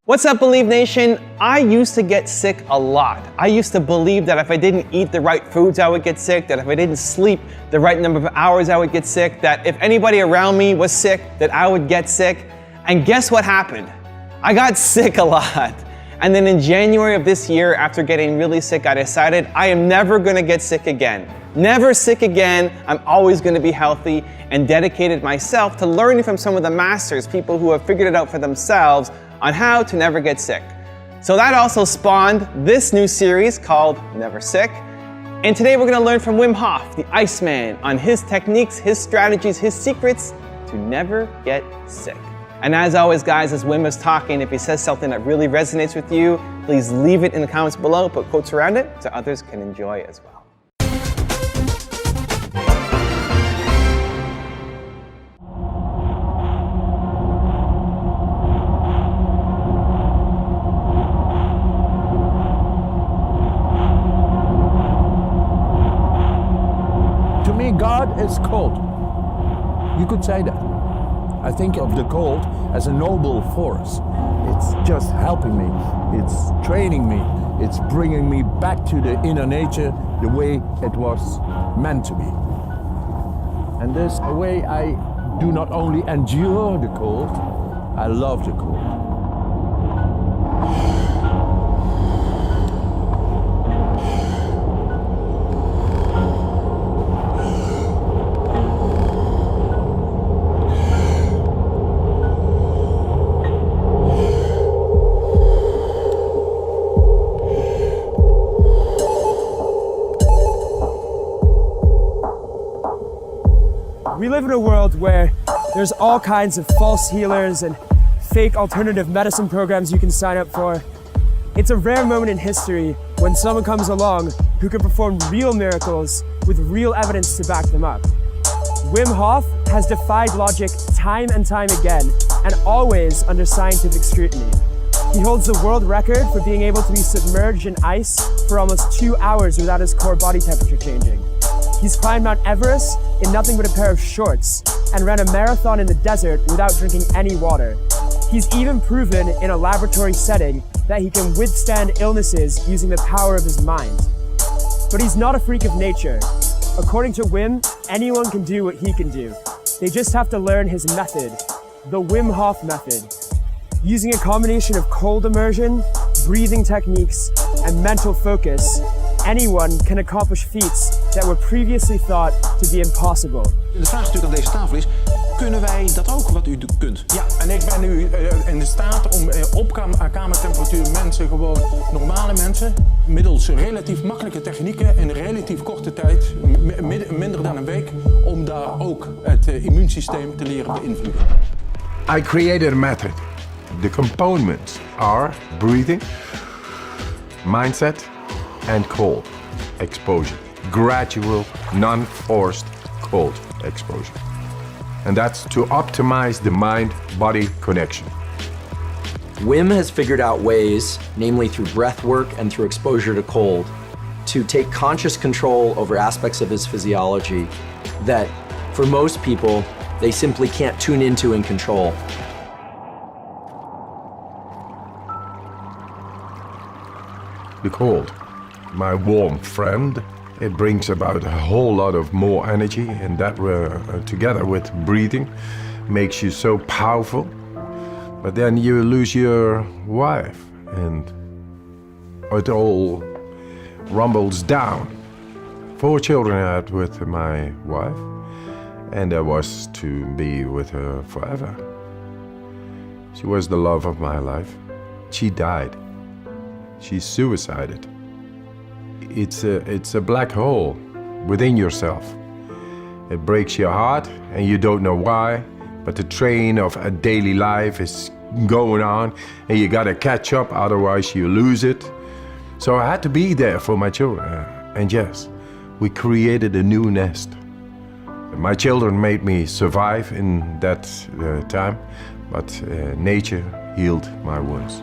What's up, Believe Nation? I used to get sick a lot. I used to believe that if I didn't eat the right foods, I would get sick, that if I didn't sleep the right number of hours, I would get sick, that if anybody around me was sick, that I would get sick. And guess what happened? I got sick a lot. And then in January of this year, after getting really sick, I decided I am never gonna get sick again. Never sick again. I'm always gonna be healthy, and dedicated myself to learning from some of the masters, people who have figured it out for themselves on how to never get sick. So that also spawned this new series called Never Sick. And today we're gonna learn from Wim Hof, the Iceman, on his techniques, his strategies, his secrets to never get sick. And as always, guys, as Wim is talking, if he says something that really resonates with you, please leave it in the comments below, put quotes around it so others can enjoy as well. To me, God is cold. You could say that. I think of the cold as a noble force. It's just helping me. It's training me. It's bringing me back to the inner nature the way it was meant to be. And there's a way I do not only endure the cold, I love the cold. We live in a world where there's all kinds of false healers and fake alternative medicine programs you can sign up for. It's a rare moment in history when someone comes along who can perform real miracles with real evidence to back them up. Wim Hof has defied logic time and time again, and always under scientific scrutiny. He holds the world record for being able to be submerged in ice for almost 2 hours without his core body temperature changing. He's climbed Mount Everest in nothing but a pair of shorts and ran a marathon in the desert without drinking any water. He's even proven in a laboratory setting that he can withstand illnesses using the power of his mind. But he's not a freak of nature. According to Wim, anyone can do what he can do. They just have to learn his method, the Wim Hof method. Using a combination of cold immersion, breathing techniques, and mental focus, anyone can accomplish feats that were previously thought to be impossible. De vraag natuurlijk aan deze tafel is, kunnen wij dat ook wat u kunt? Ja, en ik ben nu in de staat om op kamertemperatuur mensen, gewoon normale mensen, middels relatief makkelijke technieken in relatief korte tijd, minder dan een week, om daar ook het immuunsysteem te leren beïnvloeden. I created a method. The components are breathing, mindset, and cold exposure. Gradual, non-forced cold exposure. And that's to optimize the mind-body connection. Wim has figured out ways, namely through breath work and through exposure to cold, to take conscious control over aspects of his physiology that, for most people, they simply can't tune into and control. The cold, my warm friend, it brings about a whole lot of more energy, and that together with breathing makes you so powerful. But then you lose your wife and it all rumbles down. 4 children I had with my wife, and I was to be with her forever. She was the love of my life. She died. She suicided. It's a black hole within yourself. It breaks your heart and you don't know why, but the train of a daily life is going on and you gotta catch up, otherwise you lose it. So I had to be there for my children. And yes, we created a new nest. My children made me survive in that time, but nature healed my wounds.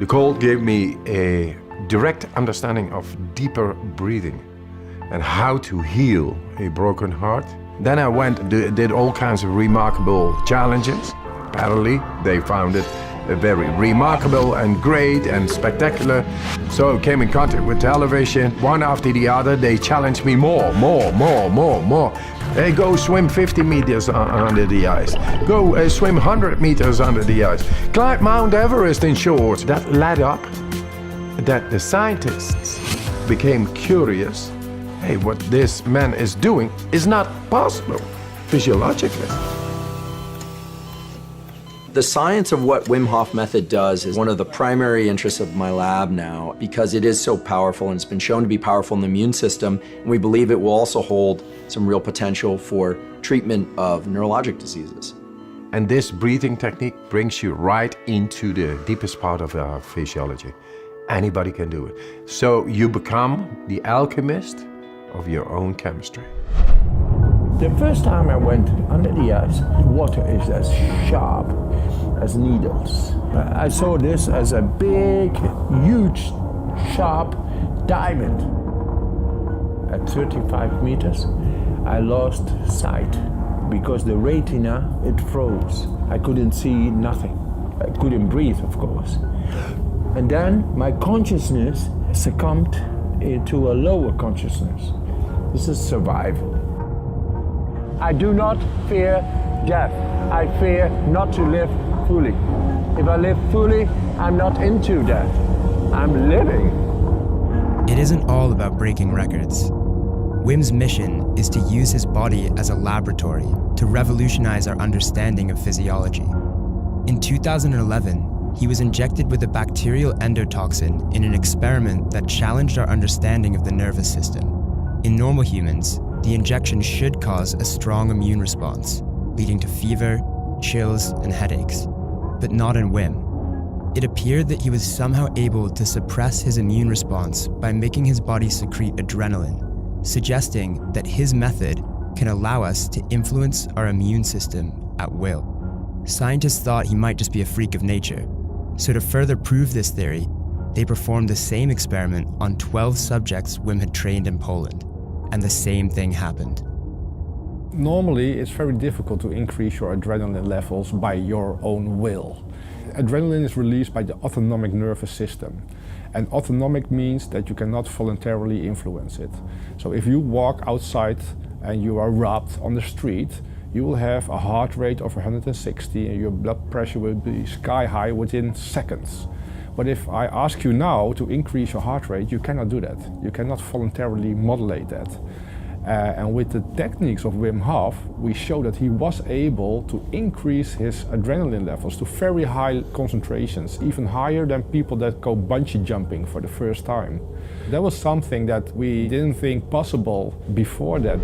The cold gave me a direct understanding of deeper breathing and how to heal a broken heart. Then I went and did all kinds of remarkable challenges, apparently they found it very remarkable and great and spectacular. So I came in contact with television. One after the other, they challenged me more. Hey, go swim 50 meters under the ice. Go swim 100 meters under the ice. Climb Mount Everest in shorts. That led up that the scientists became curious. Hey, what this man is doing is not possible physiologically. The science of what Wim Hof method does is one of the primary interests of my lab now because it is so powerful and it's been shown to be powerful in the immune system, and we believe it will also hold some real potential for treatment of neurologic diseases. And this breathing technique brings you right into the deepest part of our physiology. Anybody can do it. So you become the alchemist of your own chemistry. The first time I went under the ice, water is as sharp as needles. I saw this as a big, huge, sharp diamond. At 35 meters, I lost sight because the retina, it froze. I couldn't see nothing. I couldn't breathe, of course. And then my consciousness succumbed into a lower consciousness. This is survival. I do not fear death. I fear not to live fully. If I live fully, I'm not into death. I'm living. It isn't all about breaking records. Wim's mission is to use his body as a laboratory to revolutionize our understanding of physiology. In 2011, he was injected with a bacterial endotoxin in an experiment that challenged our understanding of the nervous system. In normal humans, the injection should cause a strong immune response, leading to fever, chills, and headaches, but not in Wim. It appeared that he was somehow able to suppress his immune response by making his body secrete adrenaline, suggesting that his method can allow us to influence our immune system at will. Scientists thought he might just be a freak of nature, so to further prove this theory, they performed the same experiment on 12 subjects Wim had trained in Poland. And the same thing happened. Normally, it's very difficult to increase your adrenaline levels by your own will. Adrenaline is released by the autonomic nervous system. And autonomic means that you cannot voluntarily influence it. So if you walk outside and you are robbed on the street, you will have a heart rate of 160 and your blood pressure will be sky high within seconds. But if I ask you now to increase your heart rate, you cannot do that. You cannot voluntarily modulate that. And with the techniques of Wim Hof, we show that he was able to increase his adrenaline levels to very high concentrations, even higher than people that go bungee jumping for the first time. That was something that we didn't think possible before that.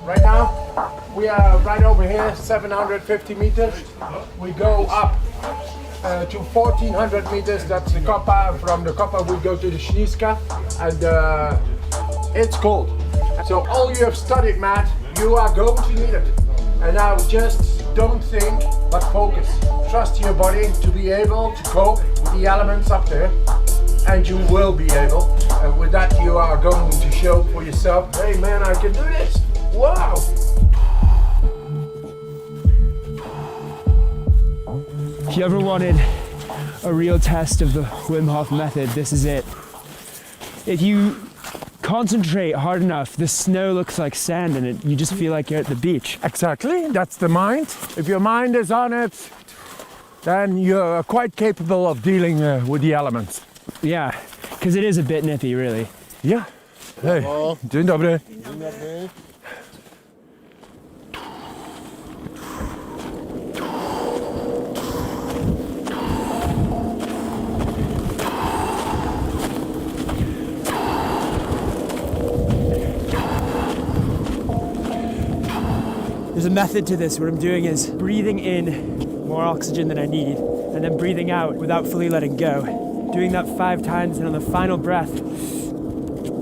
Right now, we are right over here, 750 meters. We go up to 1400 meters, that's the Koppa. From the Koppa we go to the Śliska, and it's cold. So all you have studied, Matt, you are going to need it. And now just don't think, but focus. Trust your body to be able to cope with the elements up there, and you will be able. And with that you are going to show for yourself, hey man, I can do this. Wow! If you ever wanted a real test of the Wim Hof method, this is it. If you concentrate hard enough, the snow looks like sand and you just feel like you're at the beach. Exactly, that's the mind. If your mind is on it, then you're quite capable of dealing with the elements. Yeah, because it is a bit nippy, really. Yeah. Hey, dzień dobry. There's a method to this. What I'm doing is breathing in more oxygen than I need, and then breathing out without fully letting go. Doing that 5 times, and on the final breath,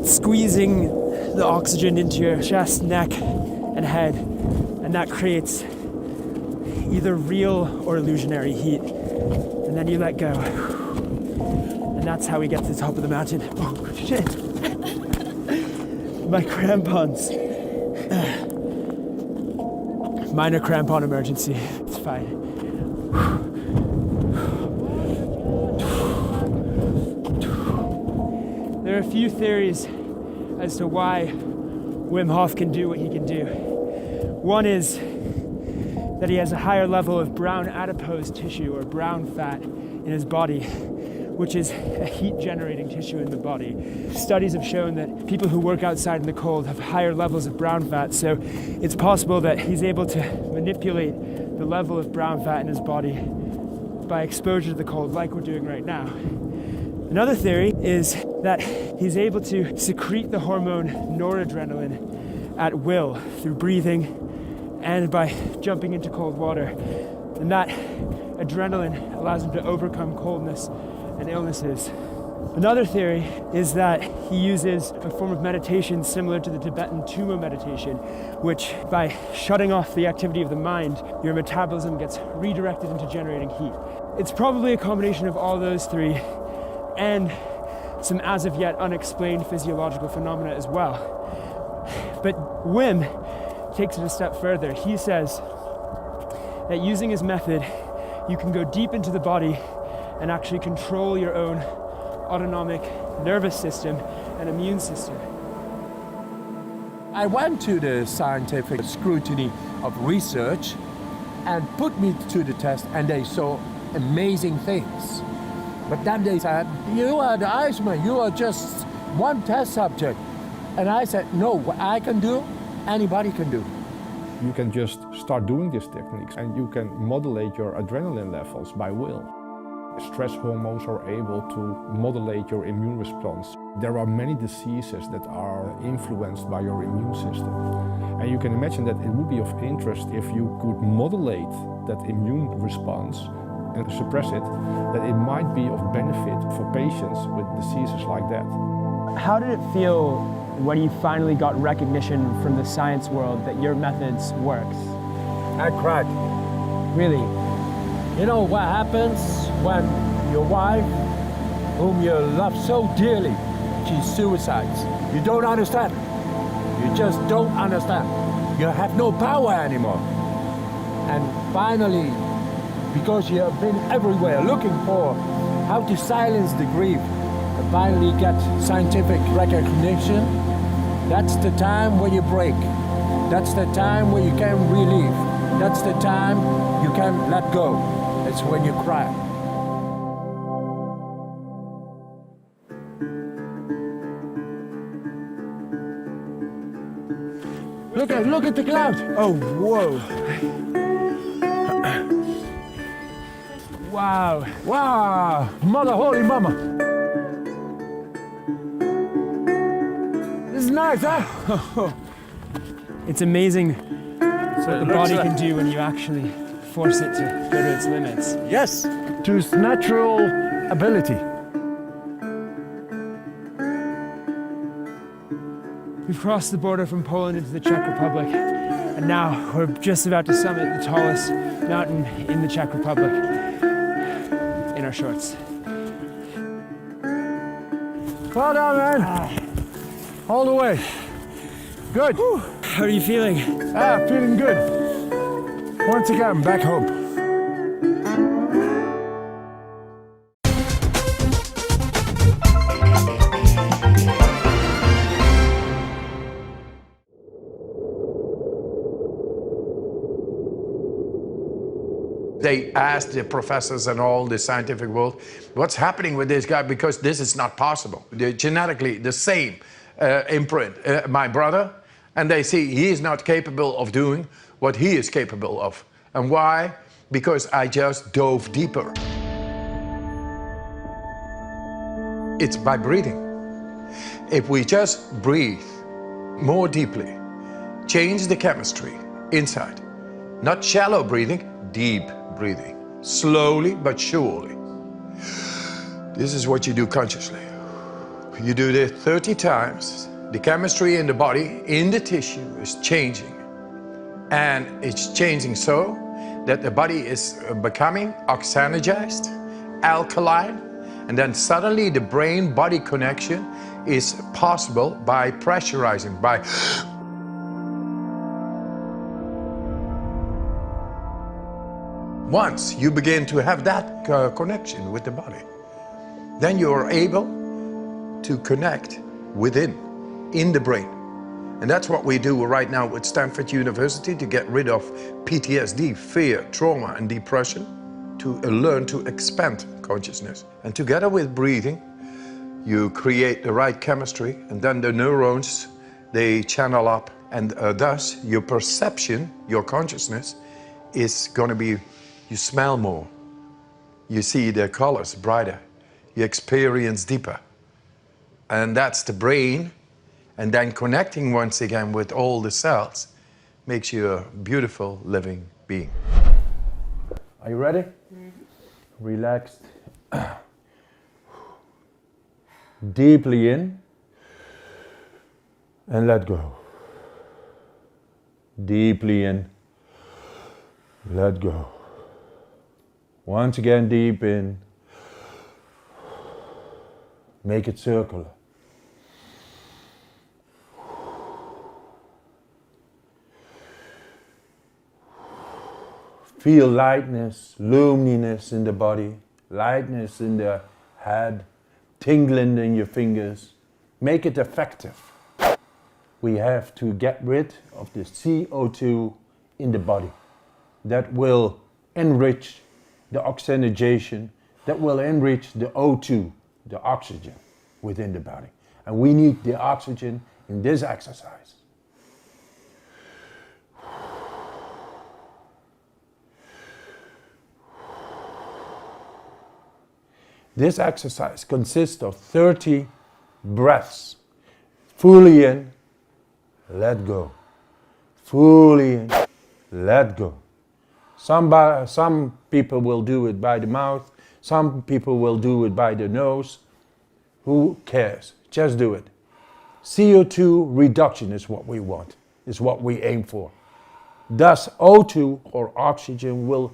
squeezing the oxygen into your chest, neck, and head. And that creates either real or illusionary heat. And then you let go. And that's how we get to the top of the mountain. Oh, shit. My crampons. Minor crampon emergency. It's fine. There are a few theories as to why Wim Hof can do what he can do. One is that he has a higher level of brown adipose tissue or brown fat in his body, which is a heat-generating tissue in the body. Studies have shown that people who work outside in the cold have higher levels of brown fat, so it's possible that he's able to manipulate the level of brown fat in his body by exposure to the cold, like we're doing right now. Another theory is that he's able to secrete the hormone noradrenaline at will through breathing and by jumping into cold water. And that adrenaline allows him to overcome coldness and illnesses. Another theory is that he uses a form of meditation similar to the Tibetan Tummo meditation, which by shutting off the activity of the mind, your metabolism gets redirected into generating heat. It's probably a combination of all those three and some as of yet unexplained physiological phenomena as well. But Wim takes it a step further. He says that using his method, you can go deep into the body and actually control your own autonomic nervous system and immune system. I went to the scientific scrutiny of research and put me to the test, and they saw amazing things. But then they said, you are the Iceman, you are just one test subject. And I said, no, what I can do, anybody can do. You can just start doing these techniques and you can modulate your adrenaline levels by will. Stress hormones are able to modulate your immune response. There are many diseases that are influenced by your immune system. And you can imagine that it would be of interest if you could modulate that immune response and suppress it, that it might be of benefit for patients with diseases like that. How did it feel when you finally got recognition from the science world that your methods works? I cried. Really? You know what happens when your wife, whom you love so dearly, she suicides? You don't understand. You just don't understand. You have no power anymore. And finally, because you have been everywhere looking for how to silence the grief, and finally get scientific recognition, that's the time where you break. That's the time where you can relieve. That's the time you can let go. It's when you cry. Look at the cloud. Oh, whoa. Wow. Wow, mother, holy mama. This is nice, huh? It's amazing what the body can do when you actually force it to go to its limits. Yes, to its natural ability. We've crossed the border from Poland into the Czech Republic, and now we're just about to summit the tallest mountain in the Czech Republic in our shorts. Well done, man. All the way. Good. Whew. How are you feeling? Feeling good. Once again, back home. They asked the professors and all the scientific world, what's happening with this guy? Because this is not possible. They're genetically the same imprint, my brother, and they see he is not capable of doing what he is capable of. And why? Because I just dove deeper. It's by breathing. If we just breathe more deeply, change the chemistry inside, not shallow breathing, deep breathing, slowly but surely. This is what you do consciously. You do this 30 times. The chemistry in the body, in the tissue, is changing. And it's changing so that the body is becoming oxygenized, alkaline, And then suddenly the brain-body connection is possible by pressurizing, by once you begin to have that connection with the body, then you are able to connect within, in the brain. And that's what we do right now with Stanford University to get rid of PTSD, fear, trauma, and depression, to learn to expand consciousness. And together with breathing, you create the right chemistry, and then the neurons, they channel up, and thus your perception, your consciousness, is going to be, you smell more, you see the colors brighter, you experience deeper. And that's the brain, and then connecting once again with all the cells makes you a beautiful living being. Are you ready? Relaxed. Deeply in and let go. Deeply in, let go. Once again, deep in. Make it circular. Feel lightness, luminous in the body, lightness in the head, tingling in your fingers. Make it effective. We have to get rid of the CO2 in the body. That will enrich the oxygenation, that will enrich the O2, the oxygen within the body. And we need the oxygen in this exercise. This exercise consists of 30 breaths. Fully in, let go. Fully in, let go. Some people will do it by the mouth, some people will do it by the nose. Who cares? Just do it. CO2 reduction is what we want, is what we aim for. Thus, O2 or oxygen will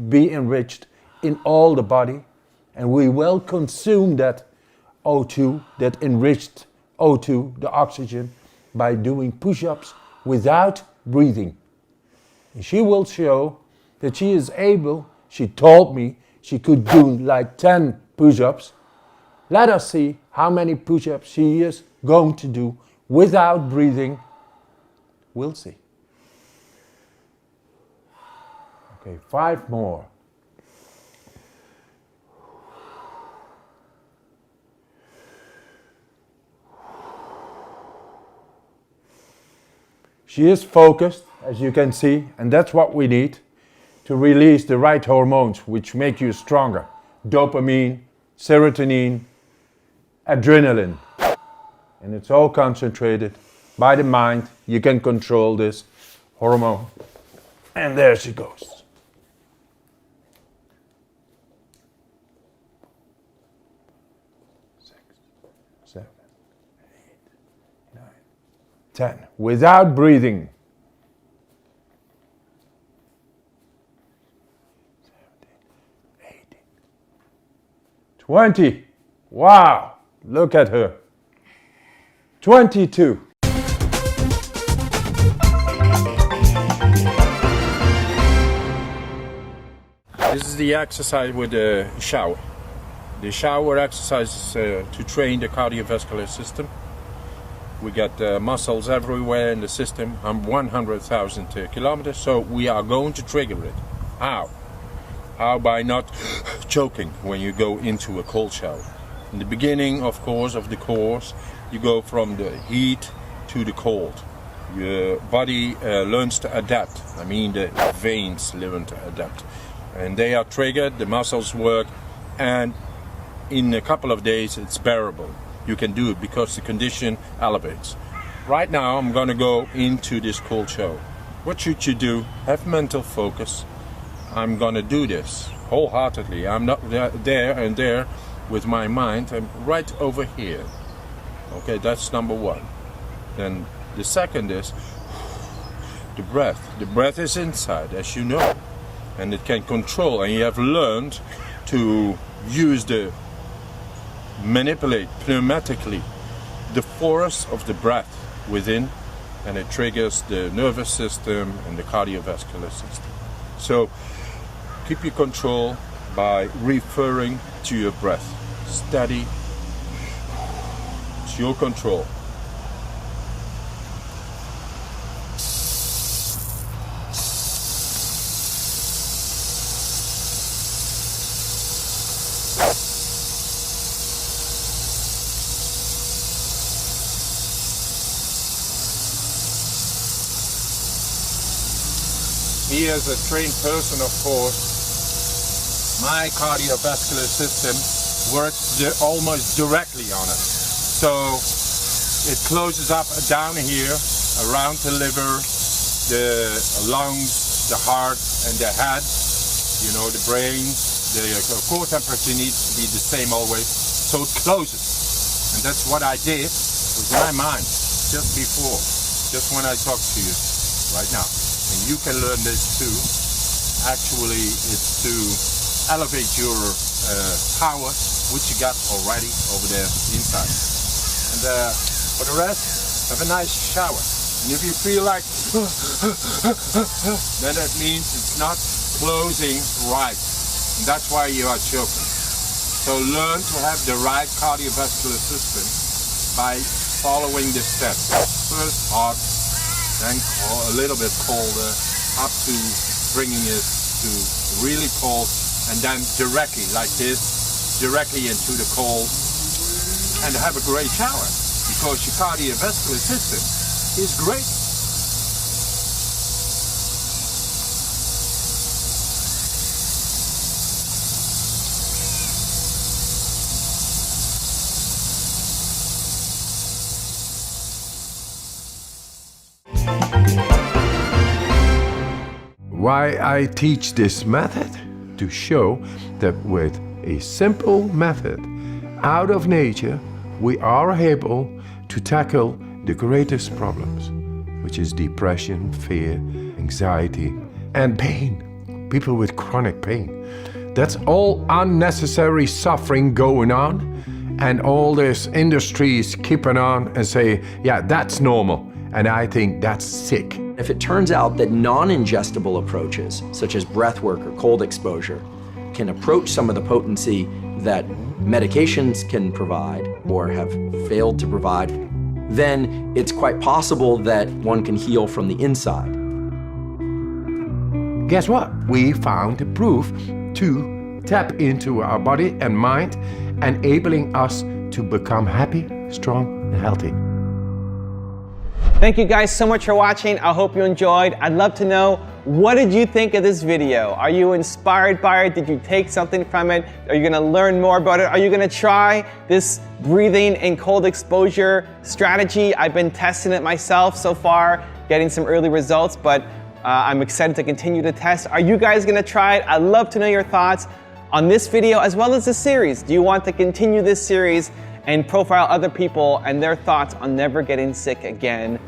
be enriched in all the body, and we will consume that O2, that enriched O2, the oxygen, by doing push-ups without breathing. And she will show that she is able, she told me she could do like 10 push-ups. Let us see how many push-ups she is going to do without breathing. We'll see. Okay, 5 more. She is focused, as you can see, and that's what we need to release the right hormones which make you stronger. Dopamine, serotonin, adrenaline. And it's all concentrated by the mind. You can control this hormone. And there she goes. Six, 7, 8, 9, 10. Without breathing. 17, 18, 20. Wow, look at her. 22. This is the exercise with the shower. The shower exercise is to train the cardiovascular system. We got muscles everywhere in the system. I'm 100,000 kilometers, so we are going to trigger it. How? How? By not choking when you go into a cold shower. In the beginning, of course, of the course, you go from the heat to the cold. Your body learns to adapt. I mean, the veins learn to adapt. And they are triggered, the muscles work, and in a couple of days it's bearable. You can do it because the condition elevates. Right now I'm going to go into this cold shower. What should you do? Have mental focus. I'm going to do this wholeheartedly. I'm not there with my mind. I'm right over here. Okay, that's number one. Then the second is the breath. The breath is inside, as you know. And it can control, and you have learned to use the manipulate pneumatically the force of the breath within, and it triggers the nervous system and the cardiovascular system. So keep your control by referring to your breath. Steady. It's your control. Me as a trained person, of course, my cardiovascular system works almost directly on it. So it closes up down here around the liver, the lungs, the heart and the head, you know, the brain. The core temperature needs to be the same always, so it closes. And that's what I did with my mind just before, just when I talked to you right now. And you can learn this too. Actually, it's to elevate your power, which you got already over there inside. And for the rest, have a nice shower. And if you feel like, then that means it's not closing right. And that's why you are choking. So learn to have the right cardiovascular system by following the steps. First hot, then a little bit colder, up to bringing it to really cold, and then directly like this, directly into the cold, and have a great shower, because your cardiovascular system is great. Why I teach this method? To show that with a simple method out of nature, we are able to tackle the greatest problems, which is depression, fear, anxiety, and pain. People with chronic pain. That's all unnecessary suffering going on, and all this industries keeping on and say, yeah, that's normal, and I think that's sick. If it turns out that non-ingestible approaches, such as breath work or cold exposure, can approach some of the potency that medications can provide or have failed to provide, then it's quite possible that one can heal from the inside. Guess what? We found the proof to tap into our body and mind, enabling us to become happy, strong, and healthy. Thank you guys so much for watching. I hope you enjoyed. I'd love to know, what did you think of this video? Are you inspired by it? Did you take something from it? Are you gonna learn more about it? Are you gonna try this breathing and cold exposure strategy? I've been testing it myself so far, getting some early results, but I'm excited to continue to test. Are you guys gonna try it? I'd love to know your thoughts on this video as well as the series. Do you want to continue this series and profile other people and their thoughts on never getting sick again?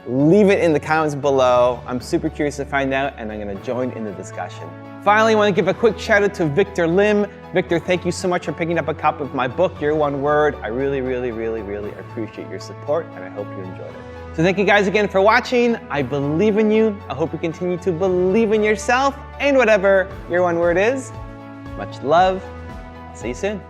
Leave it in the comments below. I'm super curious to find out, and I'm gonna join in the discussion. Finally, I wanna give a quick shout out to Victor Lim. Victor, thank you so much for picking up a copy of my book, Your One Word. I really, really, really, really appreciate your support, and I hope you enjoyed it. So thank you guys again for watching. I believe in you. I hope you continue to believe in yourself and whatever your one word is. Much love. See you soon.